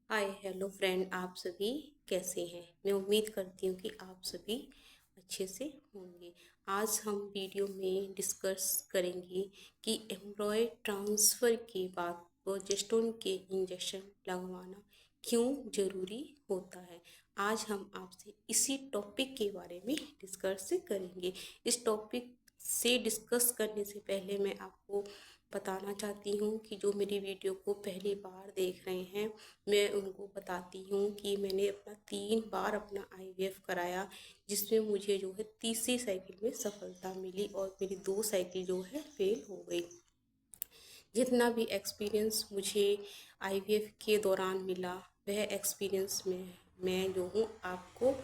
Hi hello friend, आप सभी कैसे हैं। मैं उम्मीद करती हूँ कि आप सभी अच्छे से होंगे। आज हम वीडियो में डिस्कस करेंगे कि एम्ब्रॉयड ट्रांसफ़र के बाद प्रोजेस्टेरोन के इंजेक्शन लगवाना क्यों ज़रूरी होता है। आज हम आपसे इसी टॉपिक के बारे में डिस्कस करेंगे। इस टॉपिक से डिस्कस करने से पहले मैं आपको बताना चाहती हूँ कि जो मेरी वीडियो को पहली बार देख रहे हैं, मैं उनको बताती हूँ कि मैंने अपना 3 बार अपना आईवीएफ कराया, जिसमें मुझे जो है तीसरी साइकिल में सफलता मिली और मेरी 2 साइकिल जो है फेल हो गई। जितना भी एक्सपीरियंस मुझे आईवीएफ के दौरान मिला, वह एक्सपीरियंस में मैं जो हूँ आपको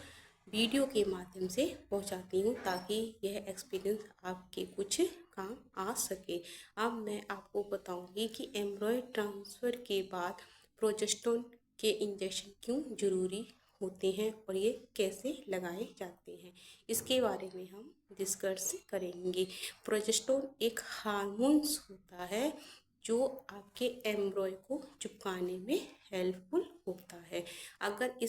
वीडियो के माध्यम से पहुँचाती हूँ, ताकि यह एक्सपीरियंस आपके कुछ काम आ सके। अब मैं आपको बताऊँगी कि एम्ब्रॉयड ट्रांसफ़र के बाद प्रोजेस्टेरोन के इंजेक्शन क्यों ज़रूरी होते हैं और ये कैसे लगाए जाते हैं, इसके बारे में हम डिस्कस करेंगे। प्रोजेस्टेरोन एक हार्मोन्स होता है जो आपके एम्ब्रॉय को चिपकाने में हेल्पफुल होता है। अगर ये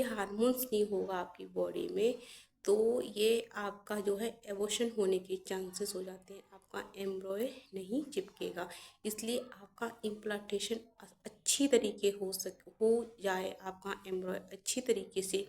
हार्मोन्स नहीं होगा आपकी बॉडी में, तो ये आपका जो है एबॉर्शन होने के चांसेस हो जाते हैं, आपका एम्ब्रॉय नहीं चिपकेगा। इसलिए आपका इम्प्लांटेशन अच्छी तरीके हो जाए, आपका एम्ब्रॉय अच्छी तरीके से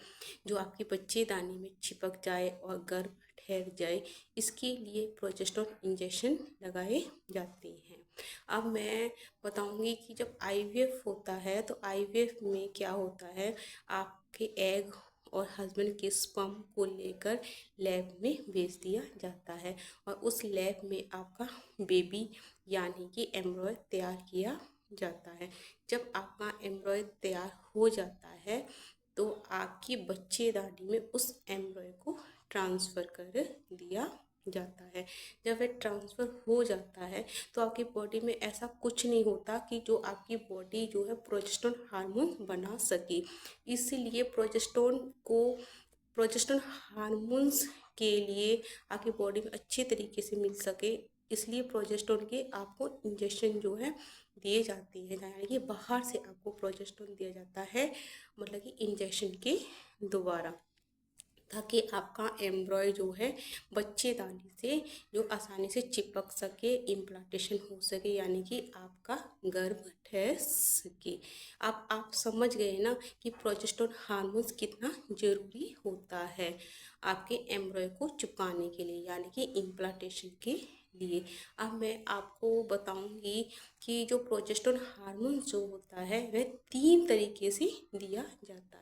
जो आपके बच्चेदानी में चिपक जाए और गर्भ ठहर जाए, इसके लिए प्रोजेस्टेरोन इंजेक्शन लगाए जाते हैं। अब मैं बताऊंगी कि जब आईवीएफ होता है तो आईवीएफ में क्या होता है, आपके एग और हस्बैंड के स्पर्म को लेकर लैब में भेज दिया जाता है और उस लैब में आपका बेबी यानी कि एम्ब्रॉय तैयार किया जाता है। जब आपका एम्ब्रॉय तैयार हो जाता है तो आपकी बच्चेदानी में उस एम्ब्रॉय को ट्रांसफ़र कर दिया जाता है। जब वह ट्रांसफ़र हो जाता है तो आपकी बॉडी में ऐसा कुछ नहीं होता कि जो आपकी बॉडी जो है प्रोजेस्टेरोन हार्मोन बना सके। इसीलिए प्रोजेस्टेरोन हार्मोन्स के लिए आपकी बॉडी में अच्छे तरीके से मिल सके, इसलिए प्रोजेस्टेरोन के आपको इंजेक्शन जो है दिए जाते हैं, यानी कि बाहर से आपको प्रोजेस्टेरोन दिया जाता है, मतलब कि इंजेक्शन के द्वारा, ताकि आपका एम्ब्रॉय जो है बच्चेदानी से जो आसानी से चिपक सके, इम्प्लांटेशन हो सके, यानी कि आपका गर्भ ठहर सके। अब आप समझ गए ना कि प्रोजेस्टेरोन हार्मोन्स कितना ज़रूरी होता है आपके एम्ब्रॉय को चिपकाने के लिए, यानी कि इम्प्लांटेशन के लिए। अब मैं आपको बताऊंगी कि जो प्रोजेस्टेरोन हार्मोन जो होता है वह 3 तरीके से दिया जाता है।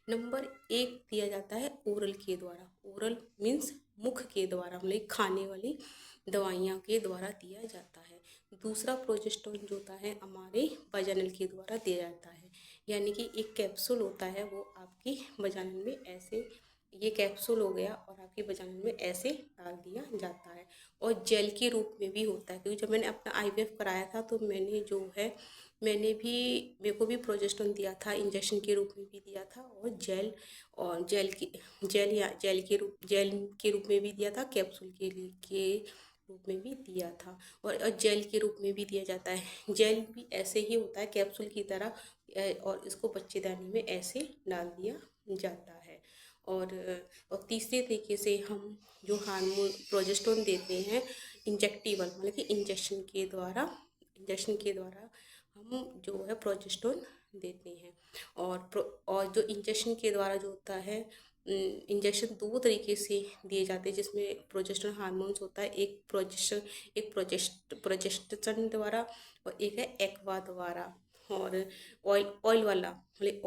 नंबर 1 दिया जाता है ओरल के द्वारा। ओरल मीन्स मुख के द्वारा, मतलब खाने वाली दवाइयाँ के द्वारा दिया जाता है। दूसरा प्रोजेस्टेरोन जो होता है हमारे वजाइनल के द्वारा दिया जाता है, यानी कि एक कैप्सूल होता है, वो आपकी वजाइनल में ऐसे, ये कैप्सूल हो गया और आपकी वजाइनल में ऐसे डाल दिया जाता है। और जेल के रूप में भी होता है, क्योंकि जब मैंने अपना आईवीएफ कराया था तो मेरे को भी प्रोजेस्टेरोन दिया था, इंजेक्शन के रूप में भी दिया था, और जेल के रूप में भी दिया था, कैप्सूल के रूप में भी दिया था, और जेल के रूप में भी दिया जाता है। जेल भी ऐसे ही होता है कैप्सूल की तरह, और इसको बच्चेदानी में ऐसे डाल दिया जाता है। और तीसरे तरीके से हम जो हार्मोन प्रोजेस्टेरोन देते हैं इंजेक्टिबल, मतलब कि इंजेक्शन के द्वारा हम जो है प्रोजेस्टेरोन देते हैं। और जो इंजेक्शन के द्वारा जो होता है, इंजेक्शन 2 तरीके से दिए जाते हैं जिसमें प्रोजेस्टेरोन हार्मोन्स होता है। एक प्रोजेस्टेशन द्वारा और एक है एक्वा द्वारा। और ऑयल वाला, मतलब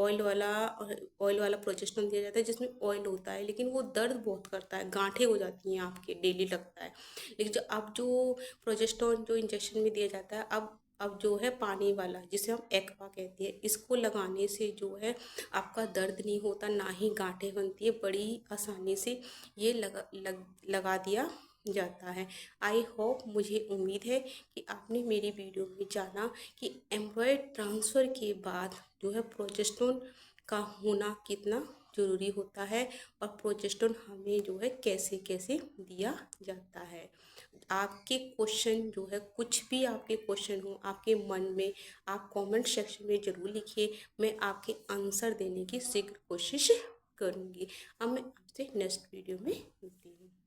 ऑयल वाला प्रोजेस्टेरोन दिया जाता है जिसमें ऑयल होता है, लेकिन वो दर्द बहुत करता है, गांठें हो जाती हैं आपके, डेली लगता है। लेकिन जो प्रोजेस्टेरोन जो इंजेक्शन में दिया जाता है, अब जो है पानी वाला, जिसे हम एक्वा कहते हैं, इसको लगाने से जो है आपका दर्द नहीं होता, ना ही गांठें बनती है, बड़ी आसानी से ये लगा दिया जाता है। आई होप, मुझे उम्मीद है कि आपने मेरी वीडियो में जाना कि एम्ब्रॉयड ट्रांसफ़र के बाद जो है प्रोजेस्टेरोन का होना कितना ज़रूरी होता है और प्रोजेस्टेरोन हमें जो है कैसे कैसे दिया जाता है। आपके क्वेश्चन जो है, कुछ भी आपके क्वेश्चन हो आपके मन में, आप कमेंट सेक्शन में ज़रूर लिखिए। मैं आपके आंसर देने की शीघ्र कोशिश करूँगी। अब मैं आपसे नेक्स्ट वीडियो में मिलती हूँ।